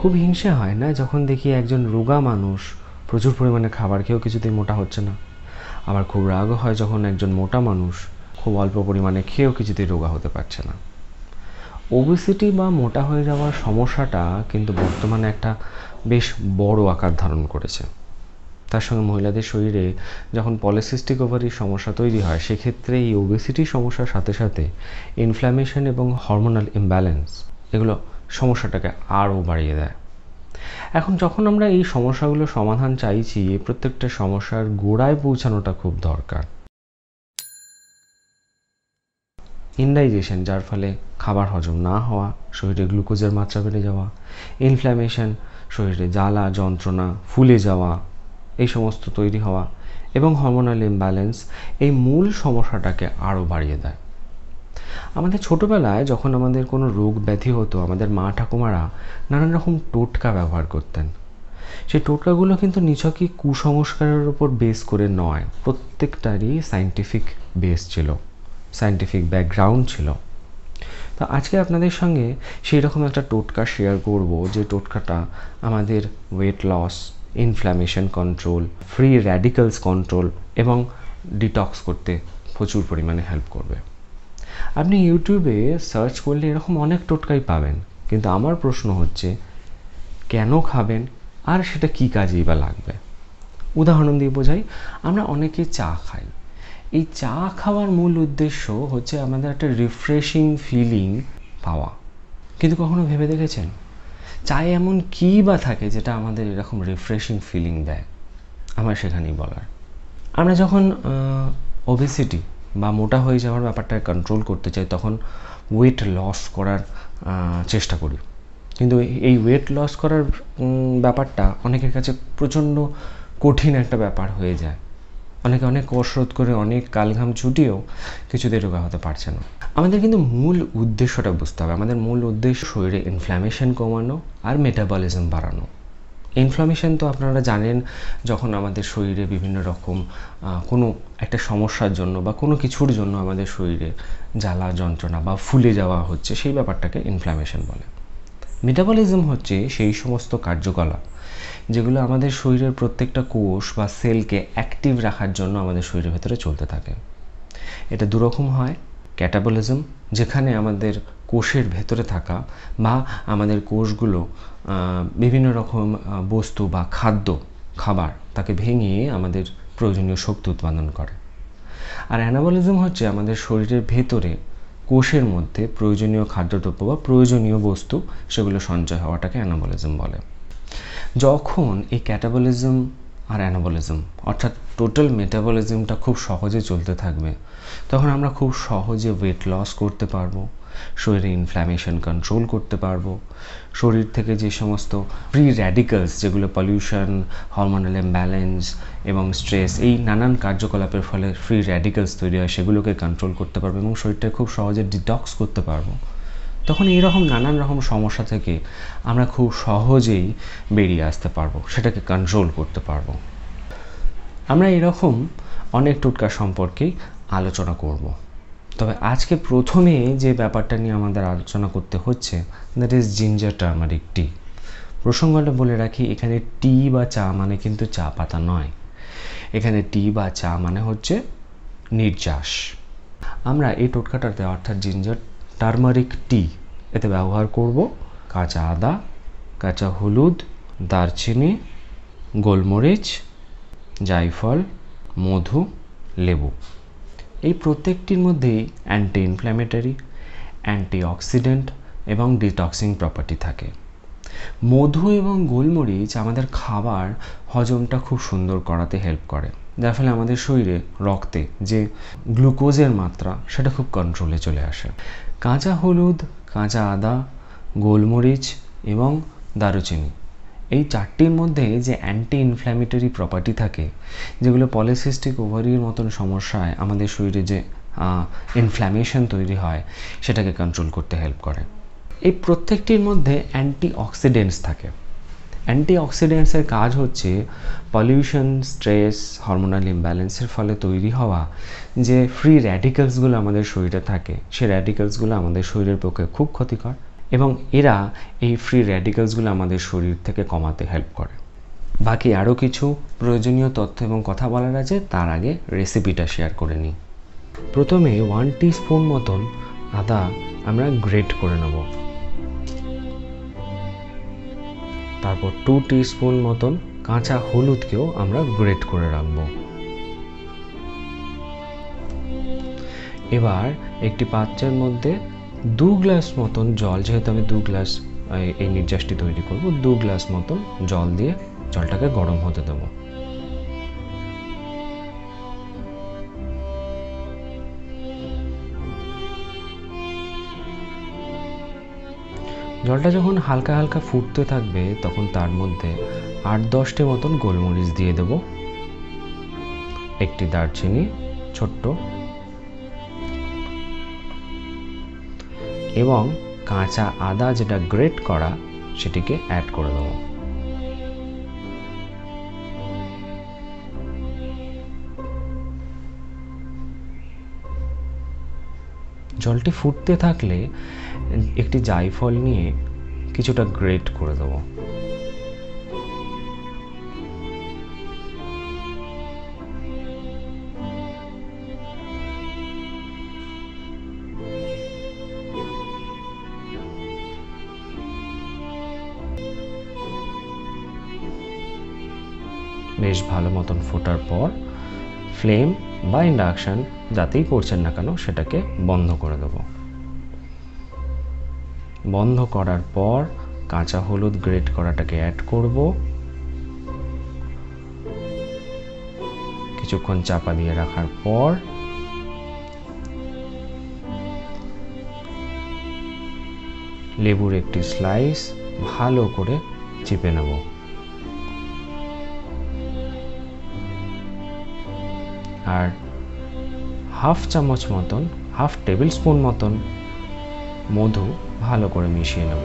খুব হিংসে হয় না যখন দেখি একজন রোগা মানুষ প্রচুর পরিমাণে খাবার খেয়েও কিছুতেই মোটা হচ্ছে না, আবার খুব রাগও হয় যখন একজন মোটা মানুষ খুব অল্প পরিমাণে খেয়েও কিছুতেই রোগা হতে পারছে না। ওবেসিটি বা মোটা হয়ে যাওয়ার সমস্যাটা কিন্তু বর্তমানে একটা বেশ বড় আকার ধারণ করেছে। তার সঙ্গে মহিলাদের শরীরে যখন পলিসিস্টিক ওভারির সমস্যা তৈরি হয়, সেক্ষেত্রে এই ওবেসিটির সমস্যার সাথে সাথে ইনফ্ল্যামেশন এবং হরমোনাল ইমব্যালেন্স এগুলো সমস্যাটাকে আরও বাড়িয়ে দেয়। এখন যখন আমরা এই সমস্যাগুলোর সমাধান চাইছি, প্রত্যেকটা সমস্যার গোড়ায় পৌঁছানোটা খুব দরকার। ইনডাইজেশন, যার ফলে খাবার হজম না হওয়া, শরীরে গ্লুকোজের মাত্রা বেড়ে যাওয়া, ইনফ্ল্যামেশন, শরীরে জ্বালা যন্ত্রণা, ফুলে যাওয়া, এই সমস্ত তৈরি হওয়া, এবং হরমোনাল ইমব্যালেন্স এই মূল সমস্যাটাকে আরও বাড়িয়ে দেয়। আমাদের ছোটোবেলায় যখন আমাদের কোনো রোগ ব্যাধি হতো, আমাদের মা ঠাকুমারা নানান রকম টোটকা ব্যবহার করতেন। সেই টোটকাগুলো কিন্তু নিছকই কুসংস্কারের উপর বেস করে নয়, প্রত্যেকটারই সায়েন্টিফিক বেস ছিল, সায়েন্টিফিক ব্যাকগ্রাউন্ড ছিল। তো আজকে আপনাদের সঙ্গে সেই রকম একটা টোটকা শেয়ার করব, যে টোটকাটা আমাদের weight loss, inflammation control, free radicals control এবং ডিটক্স করতে প্রচুর পরিমাণে হেল্প করবে। আপনি ইউটিউবে সার্চ করলে এরকম অনেক টোটকাই পাবেন, কিন্তু আমার প্রশ্ন হচ্ছে কেন খাবেন আর সেটা কী কাজেই বা লাগবে। উদাহরণ দিয়ে বোঝাই, আমরা অনেকে চা খাই। এই চা খাওয়ার মূল উদ্দেশ্য হচ্ছে আমাদের একটা রিফ্রেশিং ফিলিং পাওয়া, কিন্তু কখনো ভেবে দেখেছেন চায়ে এমন কী বা থাকে যেটা আমাদের এরকম রিফ্রেশিং ফিলিং দেয়? আমার সেখানেই বলার। আমরা যখন ওবেসিটি বা মোটা হয়ে যাওয়ার ব্যাপারটা কন্ট্রোল করতে চাই, তখন ওয়েট লস করার চেষ্টা করি, কিন্তু এই ওয়েট লস করার ব্যাপারটা অনেকের কাছে প্রচণ্ড কঠিন একটা ব্যাপার হয়ে যায়। অনেকে অনেক কসরত করে, অনেক কালঘাম ছুটিয়েও কিছুতেই রোগা হতে পারছে না। আমাদের কিন্তু মূল উদ্দেশ্যটা বুঝতে হবে। আমাদের মূল উদ্দেশ্য শরীরে ইনফ্ল্যামেশন কমানো আর মেটাবলিজম বাড়ানো। ইনফ্ল্যামেশন তো আপনারা জানেন, যখন আমাদের শরীরে বিভিন্ন রকম কোনো একটা সমস্যার জন্য বা কোনো কিছুর জন্য আমাদের শরীরে জ্বালা যন্ত্রণা বা ফুলে যাওয়া হচ্ছে, সেই ব্যাপারটাকে ইনফ্ল্যামেশন বলে। মেটাবলিজম হচ্ছে সেই সমস্ত কার্যকলাপ যেগুলো আমাদের শরীরের প্রত্যেকটা কোষ বা সেলকে অ্যাক্টিভ রাখার জন্য আমাদের শরীরের ভেতরে চলতে থাকে। এটা দুরকম হয়। ক্যাটাবলিজম, যেখানে আমাদের কোষের ভেতরে থাকা বা আমাদের কোষগুলো বিভিন্ন রকম বস্তু বা খাবার তাকে ভেঙে আমাদের প্রয়োজনীয় শক্তি উৎপাদন করে। আর অ্যানাবলিজম হচ্ছে আমাদের শরীরের ভেতরে কোষের মধ্যে প্রয়োজনীয় খাদ্যদ্রব্য বা প্রয়োজনীয় বস্তু সেগুলো সঞ্চয় হওয়াটাকে অ্যানাবলিজম বলে। যখন এই ক্যাটাবলিজম আর অ্যানাবলিজম অর্থাৎ টোটাল মেটাবলিজমটা খুব সহজে চলতে থাকবে, তখন আমরা খুব সহজে ওয়েট লস করতে পারবো, শরীরে ইনফ্ল্যামেশন কন্ট্রোল করতে পারবো, শরীর থেকে যে সমস্ত ফ্রি র্যাডিক্যালস, যেগুলো পলিউশন, হরমোনাল ইমব্যালেন্স এবং স্ট্রেস, এই নানান কার্যকলাপের ফলে ফ্রি র্যাডিক্যালস তৈরি হয়, সেগুলোকে কন্ট্রোল করতে পারবো এবং শরীরটাকে খুব সহজে ডিটক্স করতে পারবো। তখন এইরকম নানান রকম সমস্যা থেকে আমরা খুব সহজেই বেরিয়ে আসতে পারবো, সেটাকে কন্ট্রোল করতে পারবো। আমরা এরকম অনেক টোটকা সম্পর্কেই আলোচনা করব। তবে আজকে প্রথমে যে ব্যাপারটা নিয়ে আমাদের আলোচনা করতে হচ্ছে, দ্যাট ইজ জিঞ্জার টার্মারিক টি। প্রসঙ্গটা বলে রাখি, এখানে টি বা চা মানে কিন্তু চা পাতা নয়। এখানে টি বা চা মানে হচ্ছে নির্যাস। আমরা এই টোটকাটাতে অর্থাৎ জিঞ্জার টার্মারিক টি এতে ব্যবহার করব কাঁচা আদা, কাঁচা হলুদ, দারচিনি, গোলমরিচ, জায়ফল, মধু, লেবু। এই প্রত্যেকটির মধ্যেই অ্যান্টি ইনফ্ল্যামেটরি, অ্যান্টিঅক্সিডেন্ট এবং ডিটক্সিং প্রপার্টি থাকে। মধু এবং গোলমরিচ আমাদের খাবার হজমটা খুব সুন্দর করাতে হেল্প করে, যার ফলে আমাদের শরীরে রক্তে যে গ্লুকোজের মাত্রা সেটা খুব কন্ট্রোলে চলে আসে। কাঁচা হলুদ, কাঁচা আদা, গোলমরিচ এবং দারুচিনি, এই চারটির মধ্যে যে অ্যান্টি ইনফ্ল্যামেটরি প্রপার্টি থাকে, যেগুলো পলিসিস্টিক ওভারির মতন সমস্যায় আমাদের শরীরে যে ইনফ্ল্যামেশন তৈরি হয় সেটাকে কন্ট্রোল করতে হেল্প করে। এই প্রত্যেকটির মধ্যে অ্যান্টিঅক্সিডেন্টস থাকে। অ্যান্টিঅক্সিডেন্টসের কাজ হচ্ছে পলিউশন, স্ট্রেস, হরমোনাল ইমব্যালেন্সের ফলে তৈরি হওয়া যে ফ্রি র্যাডিক্যালসগুলো আমাদের শরীরে থাকে, সেই র্যাডিক্যালসগুলো আমাদের শরীরের পক্ষে খুব ক্ষতিকর এবং এরা এই ফ্রি র্যাডিক্যালসগুলো আমাদের শরীর থেকে কমাতে হেল্প করে। বাকি আরও কিছু প্রয়োজনীয় তথ্য এবং কথা বলার আছে, তার আগে রেসিপিটা শেয়ার করে নিই। প্রথমে 1 টিস্পুন মতন আদা আমরা গ্রেট করে নেব। তারপর 2 টিস্পুন মতন কাঁচা হলুদকেও আমরা গ্রেট করে রাখব। এবার একটি পাত্রের মধ্যে 2 গ্লাস মতন জল, যেহেতু আমি 2 গ্লাস এই নির্যাসটি তৈরি করব, 2 গ্লাস মতন জল দিয়ে জলটাকে গরম হতে দেব। জলটা যখন হালকা হালকা ফুটতে থাকবে তখন তার মধ্যে 8-10টি মতন গোলমরিচ দিয়ে দেব, একটি দারচিনি ছোট্ট, এবং কাঁচা আদা যেটা গ্রেট করা সেটিকে অ্যাড করে দেব। জলটি ফুটতে থাকলে একটি জায়ফল নিয়ে কিছুটা গ্রেট করে দেব। বেশ ভালো মতন ফোটার পর ফ্লেম বা ইন্ডাকশন যাতেই করছেন না কেন সেটাকে বন্ধ করে দেব। বন্ধ করার পর কাঁচা হলুদ গ্রেট করাটাকে অ্যাড করব। কিছুক্ষণ চাপা দিয়ে রাখার পর লেবুর একটি স্লাইস ভালো করে চিপে নেব। আর হাফ চামচ মতন, হাফ টেবিল স্পুন মতন মধু ভালো করে মিশিয়ে নেব।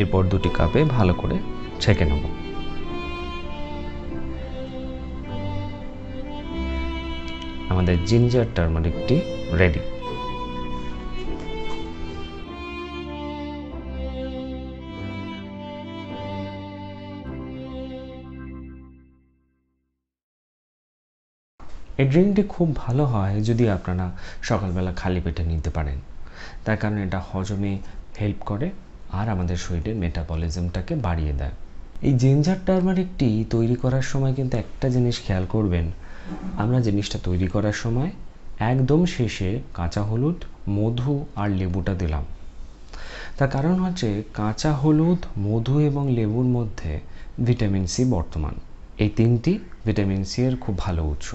এরপর 2টি কাপে ভালো করে ছেঁকে নেব। আমাদের জিঞ্জার টারমারিক টি রেডি। এই ড্রিঙ্কটি খুব ভালো হয় যদি আপনারা সকালবেলা খালি পেটে নিতে পারেন, তার কারণ এটা হজমে হেল্প করে আর আমাদের শরীরের মেটাবলিজমটাকে বাড়িয়ে দেয়। এই জিঞ্জার টারমারিক টি তৈরি করার সময় কিন্তু একটা জিনিস খেয়াল করবেন, আমরা জিনিসটা তৈরি করার সময় একদম শেষে কাঁচা হলুদ, মধু আর লেবুটা দিলাম। তার কারণ হচ্ছে কাঁচা হলুদ, মধু এবং লেবুর মধ্যে ভিটামিন সি বর্তমান। এই 3টি ভিটামিন সি এর খুব ভালো উৎস।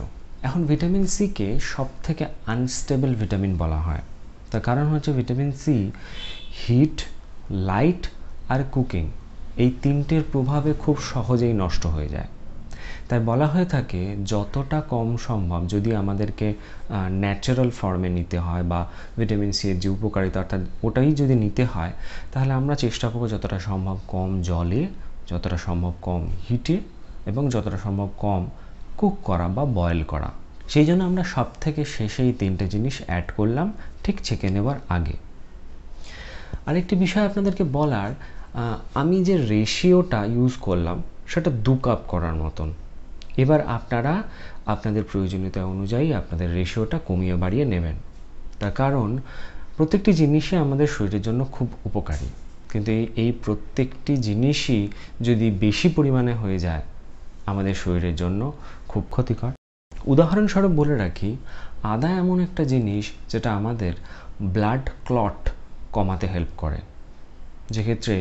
এখন ভিটামিন সিকে সব থেকে আনস্টেবল ভিটামিন বলা হয়। তার কারণ হচ্ছে ভিটামিন সি হিট, লাইট আর কুকিং এই 3টের প্রভাবে খুব সহজেই নষ্ট হয়ে যায়। তাই বলা হয়ে থাকে যতটা কম সম্ভব যদি আমাদেরকে ন্যাচারাল ফর্মে নিতে হয় বা ভিটামিন সি এর যে উপকারিতা অর্থাৎ ওটাই যদি নিতে হয়, তাহলে আমরা চেষ্টা করব যতটা সম্ভব কম জলে, যতটা সম্ভব কম হিটে এবং যতটা সম্ভব কম কুক করা বা বয়েল করা। সেই জন্য আমরা সব থেকে শেষে এই 3টে জিনিস অ্যাড করলাম ঠিক ছেঁকে নেবার আগে। আরেকটি বিষয় আপনাদেরকে বলার, আমি যে রেশিওটা ইউজ করলাম সেটা 2 কাপ করার মতন। এবার আপনারা আপনাদের প্রয়োজনীয়তা অনুযায়ী আপনাদের রেশিওটা কমিয়ে বাড়িয়ে নেবেন। তার কারণ প্রত্যেকটি জিনিসই আমাদের শরীরের জন্য খুব উপকারী, কিন্তু এই প্রত্যেকটি জিনিসই যদি বেশি পরিমাণে হয়ে যায় আমাদের শরীরের জন্য খুব ক্ষতিকর। উদাহরণস্বরূপ বলে রাখি, আদা এমন একটা জিনিস যেটা আমাদের ব্লাড ক্লট কমাতে হেল্প করে। যেক্ষেত্রে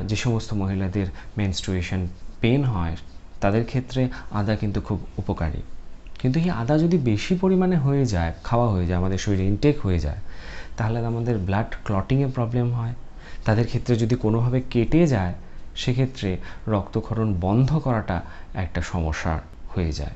যে সমস্ত মহিলাদের মেনস্ট্রুয়েশন পেন হয় তাদের ক্ষেত্রে আদা কিন্তু খুব উপকারী। কিন্তু এই আদা যদি বেশি পরিমাণে হয়ে যায়, খাওয়া হয়ে যায়, আমাদের শরীরে ইনটেক হয়ে যায়, তাহলে আমাদের ব্লাড ক্লটিংয়ে প্রবলেম হয়। তাদের ক্ষেত্রে যদি কোনোভাবে কেটে যায় সেক্ষেত্রে রক্তক্ষরণ বন্ধ করাটা একটা সমস্যা হয়ে যায়।